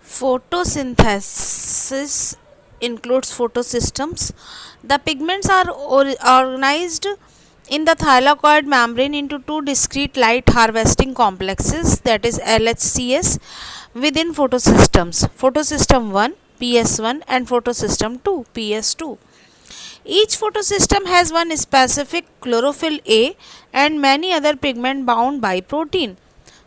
Photosynthesis includes photosystems. The pigments are organized in the thylakoid membrane into two discrete light harvesting complexes, that is LHCs, within photosystems. Photosystem 1 PS1 and photosystem 2 PS2. Each photosystem has one specific chlorophyll A and many other pigment bound by protein.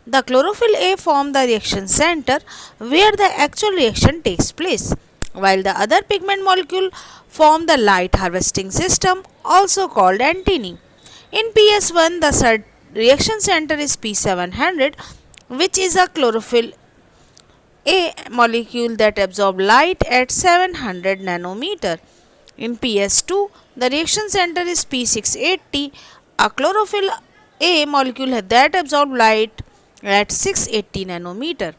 The chlorophyll A form the reaction center where the actual reaction takes place, while the other pigment molecule form the light harvesting system, also called antennae. In PS1, the reaction center is P700, which is a chlorophyll A molecule that absorbs light at 700 nanometer. In PS2, the reaction center is P680, a chlorophyll A molecule that absorbs light at 680 nanometre.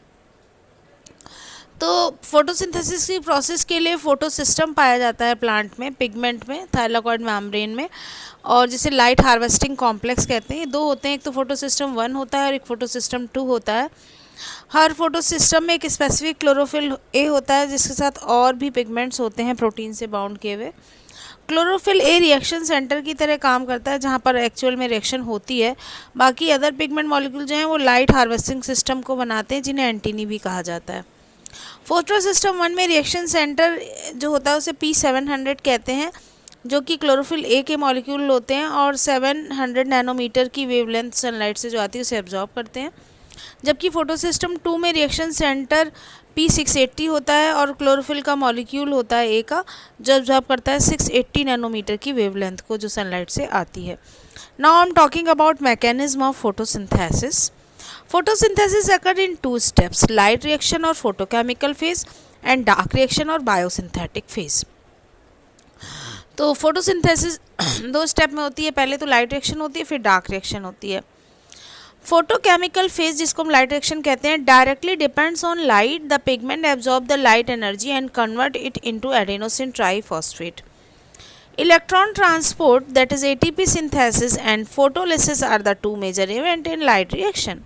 तो photosynthesis की process के लिए photosystem पाया जाता है plant में, pigment में, thylakoid membrane में, और जिसे लाइट हार्वेस्टिंग कॉम्प्लेक्स कहते हैं. ये दो होते हैं, एक तो फोटोसिस्टम 1 होता है और एक फोटोसिस्टम 2 होता है. हर फोटोसिस्टम में एक स्पेसिफिक क्लोरोफिल ए होता है जिसके साथ और भी पिगमेंट्स होते हैं प्रोटीन से बाउंड किए हुए. क्लोरोफिल ए रिएक्शन सेंटर की तरह काम करता है जहाँ पर एक्चुअल में रिएक्शन होती है. बाकी अदर पिगमेंट मॉलिक्यूल जो हैं वो लाइट हार्वेस्टिंग सिस्टम को बनाते हैं जिन्हें एंटीनी भी कहा जाता है. फोटोसिस्टम 1 में रिएक्शन सेंटर जो होता है उसे P700 कहते हैं, जो कि क्लोरोफिल ए के मॉलिक्यूल होते हैं और 700 नैनोमीटर की वेवलेंथ सनलाइट से जो आती है उसे एब्जॉर्ब करते हैं. जबकि फोटोसिस्टम 2 में रिएक्शन सेंटर P680 होता है और क्लोरोफिल का मॉलिक्यूल होता है ए का, जो एब्जॉर्ब करता है 680 नैनोमीटर की वेवलेंथ को जो सनलाइट से आती है. Now I am talking about mechanism of photosynthesis. Photosynthesis occur in 2 steps, light reaction or photochemical phase, and dark reaction or biosynthetic phase. तो फोटोसिंथेसिस 2 स्टेप में होती है. पहले तो लाइट रिएक्शन होती है, फिर डार्क रिएक्शन होती है. फोटोकेमिकल फेज, जिसको हम लाइट रिएक्शन कहते हैं, directly depends on light. The pigment absorb the light energy and convert it into adenosine triphosphate. Electron transport, that is ATP synthesis, and photolysis are the 2 major events in light reaction.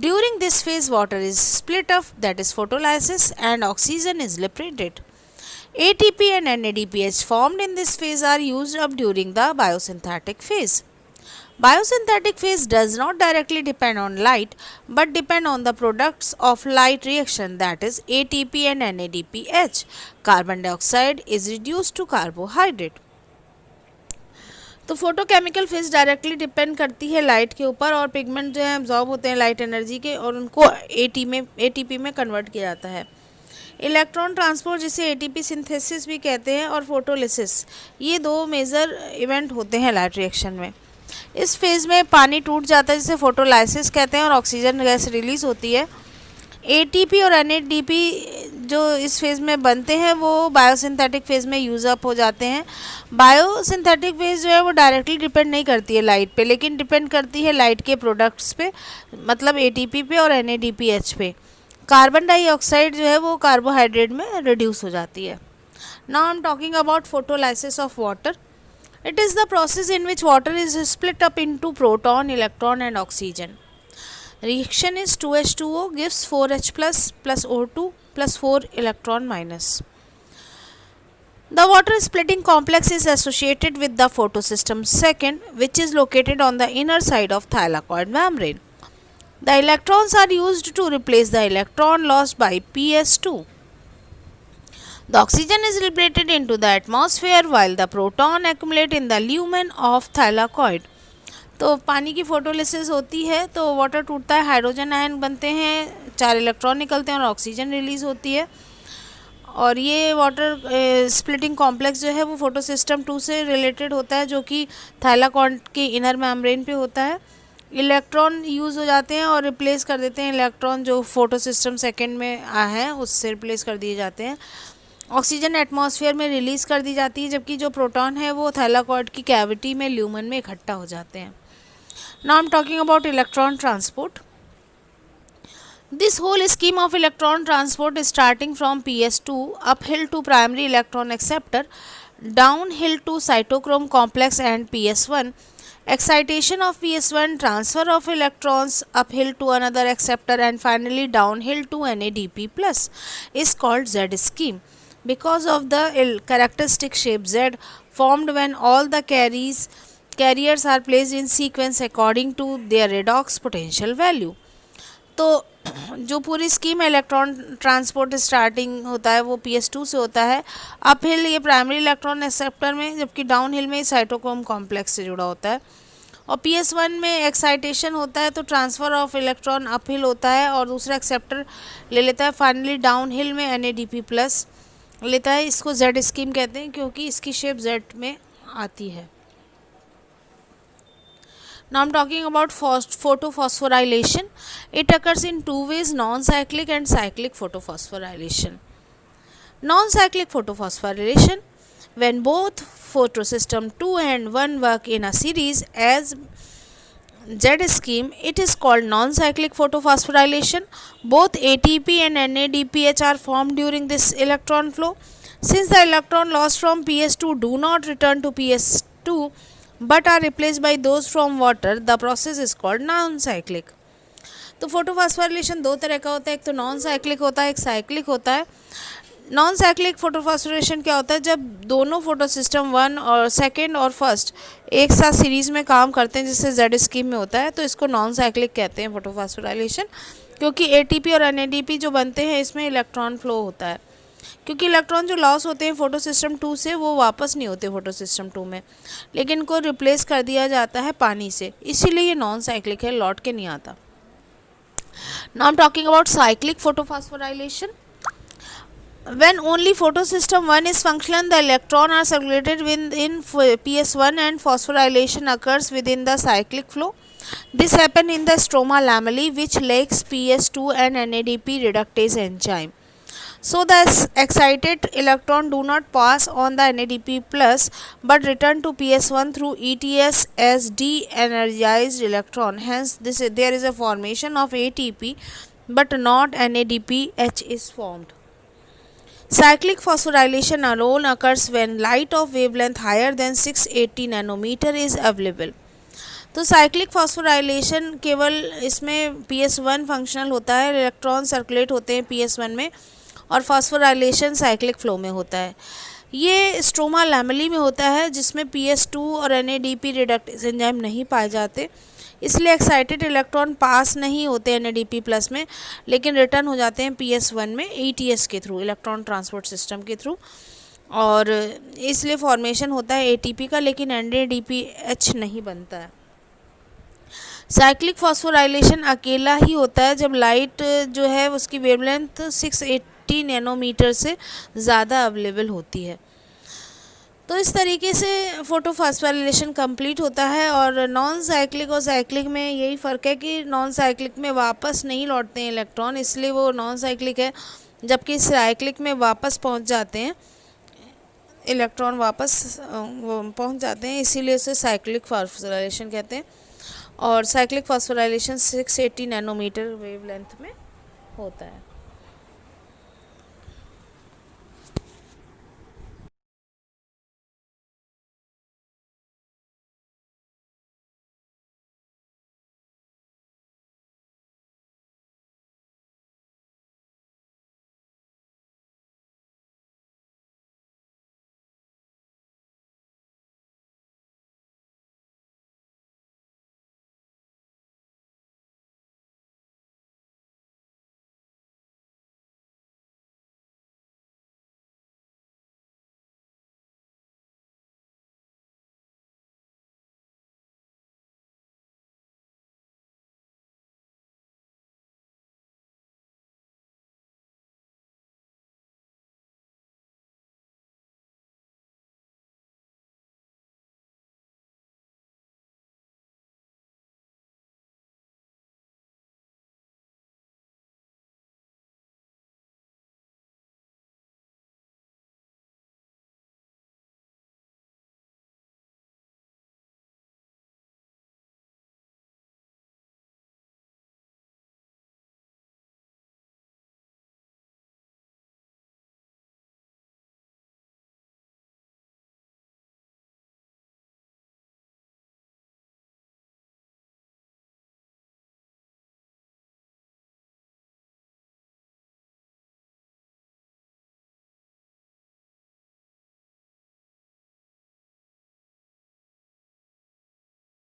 During this phase, water is split up, that is photolysis, and oxygen is liberated. ATP and NADPH formed in this phase are used up during the biosynthetic phase. Biosynthetic phase does not directly depend on light but depend on the products of light reaction, that is ATP and NADPH. Carbon dioxide is reduced to carbohydrate. तो photochemical phase directly depend करती है light के ऊपर, और pigment जो है absorb होते हैं लाइट एनर्जी के और उनको एटीपी में कन्वर्ट किया जाता है. इलेक्ट्रॉन ट्रांसपोर्ट, जिसे एटीपी सिंथेसिस भी कहते हैं, और फोटोलिसिस, ये 2 मेजर इवेंट होते हैं लाइट रिएक्शन में. इस फेज़ में पानी टूट जाता है जिसे फोटोलाइसिस कहते हैं और ऑक्सीजन गैस रिलीज़ होती है. एटीपी और एनएडीपी जो इस फेज़ में बनते हैं वो बायोसिंथेटिक फेज़ में यूज़ अप हो जाते हैं. बायोसिंथेटिक फेज़ जो है वो डायरेक्टली डिपेंड नहीं करती है लाइट पे, लेकिन डिपेंड करती है लाइट के प्रोडक्ट्स पे, मतलब एटीपी पे और एनएडीपीएच पे. कार्बन डाइऑक्साइड जो है वो कार्बोहाइड्रेट में रिड्यूस हो जाती है. Now I am talking about photolysis of water. It is the process in which water is split up into proton, electron and oxygen. Reaction is 2H2O gives 4H plus O2 plus 4 electron minus. The water splitting complex is associated with the photosystem second, which is located on the inner side of thylakoid membrane. The electrons are used to replace the electron lost by PS2. The oxygen is liberated into the atmosphere while the proton accumulate in the lumen of thylakoid. तो पानी की photolysis होती है तो water टूटता है, hydrogen ion बनते हैं, 4 इलेक्ट्रॉन निकलते हैं और ऑक्सीजन रिलीज़ होती है. और ये वाटर स्प्लिटिंग कॉम्प्लेक्स जो है वो फोटोसिस्टम 2 से रिलेटेड होता है, जो कि थाइलाकॉइड के इनर मेम्ब्रेन पे होता है. इलेक्ट्रॉन यूज़ हो जाते हैं और रिप्लेस कर देते हैं, इलेक्ट्रॉन जो फोटोसिस्टम सेकेंड में हैं उससे रिप्लेस कर दिए जाते हैं. ऑक्सीजन एटमॉस्फेयर में रिलीज़ कर दी जाती है, जबकि जो प्रोटॉन है वो थाइलाकॉइड की कैविटी में ल्यूमन में इकट्ठा हो जाते हैं. Now I am talking about electron transport. This whole scheme of electron transport starting from PS2 uphill to primary electron acceptor, downhill to cytochrome complex and PS1 excitation of PS1, transfer of electrons uphill to another acceptor and finally downhill to NADP plus is called Z scheme because of the characteristic shape Z formed when all the carriers are placed in sequence according to their redox potential value. तो जो पूरी scheme है electron transport starting होता है वो PS2 से होता है अपहिल ये प्राइमरी इलेक्ट्रॉन एक्सेप्टर में, जबकि डाउन हिल में साइटोक्रोम कॉम्प्लेक्स से जुड़ा होता है। और PS1 में एक्साइटेशन होता है तो ट्रांसफ़र ऑफ इलेक्ट्रॉन अपहिल होता है और दूसरा एक्सेप्टर ले लेता है, फाइनली डाउन हिल में NADP प्लस लेता है। इसको Z स्कीम कहते हैं क्योंकि इसकी शेप Z में आती है। Now I'm talking about photophosphorylation. It occurs in two ways, non-cyclic and cyclic photophosphorylation. Non-cyclic photophosphorylation, when both photosystem 2 and 1 work in a series as Z scheme, it is called non-cyclic photophosphorylation. Both ATP and NADPH are formed during this electron flow. Since the electron lost from PS2 do not return to PS2 but are replaced by those from water, the process is called non-cyclic. तो photophosphorylation दो तरह का होता है, एक तो non cyclic होता है, एक साइक्लिक होता है। नॉन साइक्लिक फोटोफॉस्फोरेशन क्या होता है, जब दोनों फोटो सिस्टम 1 और सेकेंड और फर्स्ट एक साथ सीरीज़ में काम करते हैं जिससे जेड स्कीम में होता है, तो इसको नॉन साइक्लिक कहते हैं फोटोफॉस्फोराइलेशन, क्योंकि ATP और NADP जो बनते हैं इसमें इलेक्ट्रॉन फ्लो होता है। क्योंकि इलेक्ट्रॉन जो लॉस होते हैं फोटो सिस्टम 2 से वो वापस नहीं होते फोटो सिस्टम 2 में, लेकिन इनको रिप्लेस कर दिया जाता है पानी से, इसीलिए ये नॉन साइक्लिक है, लौट के नहीं आता। Now I am talking about cyclic photophosphorylation. When only photosystem 1 is functional, the electron are circulated within PS1 and phosphorylation occurs within the cyclic flow. This happens in the stroma lamellae, which lacks PS2 and NADP reductase enzyme. So the excited electron do not pass on the NADP plus but return to PS1 through ETS as de-energized electron. Hence there is a formation of ATP but not NADPH is formed. Cyclic phosphorylation alone occurs when light of wavelength higher than 680 nanometer is available. तो cyclic phosphorylation केवल इसमें PS1 functional होता है, electron circulate होते हैं PS1 में, और phosphorylation cyclic flow में होता है। ये स्ट्रोमा लैमेली में होता है जिसमें PS2 और NADP रिडक्टेज एंजाइम नहीं पाए जाते, इसलिए एक्साइटेड इलेक्ट्रॉन पास नहीं होते NADP प्लस में, लेकिन रिटर्न हो जाते हैं PS1 में ETS के थ्रू, इलेक्ट्रॉन ट्रांसपोर्ट सिस्टम के थ्रू, और इसलिए फॉर्मेशन होता है ATP का, लेकिन NADPH नहीं बनता है। साइक्लिक फॉस्फोराइलेशन अकेला ही होता है जब लाइट जो है उसकी वेवलेंथ 680 नैनोमीटर से ज़्यादा अवेलेबल होती है। तो इस तरीके से फोटोफॉस्फोराइलेशन कंप्लीट होता है। और नॉन साइक्लिक और साइक्लिक में यही फ़र्क है कि नॉन साइक्लिक में वापस नहीं लौटते हैं इलेक्ट्रॉन, इसलिए वो नॉन साइक्लिक है, जबकि साइक्लिक में वापस पहुंच जाते हैं इलेक्ट्रॉन, वापस पहुंच जाते हैं, इसीलिए उसे साइक्लिक फॉस्फोराइलेशन कहते हैं। और साइक्लिक फॉस्फोराइलेशन 680 नैनोमीटर वेवलेंथ में होता है।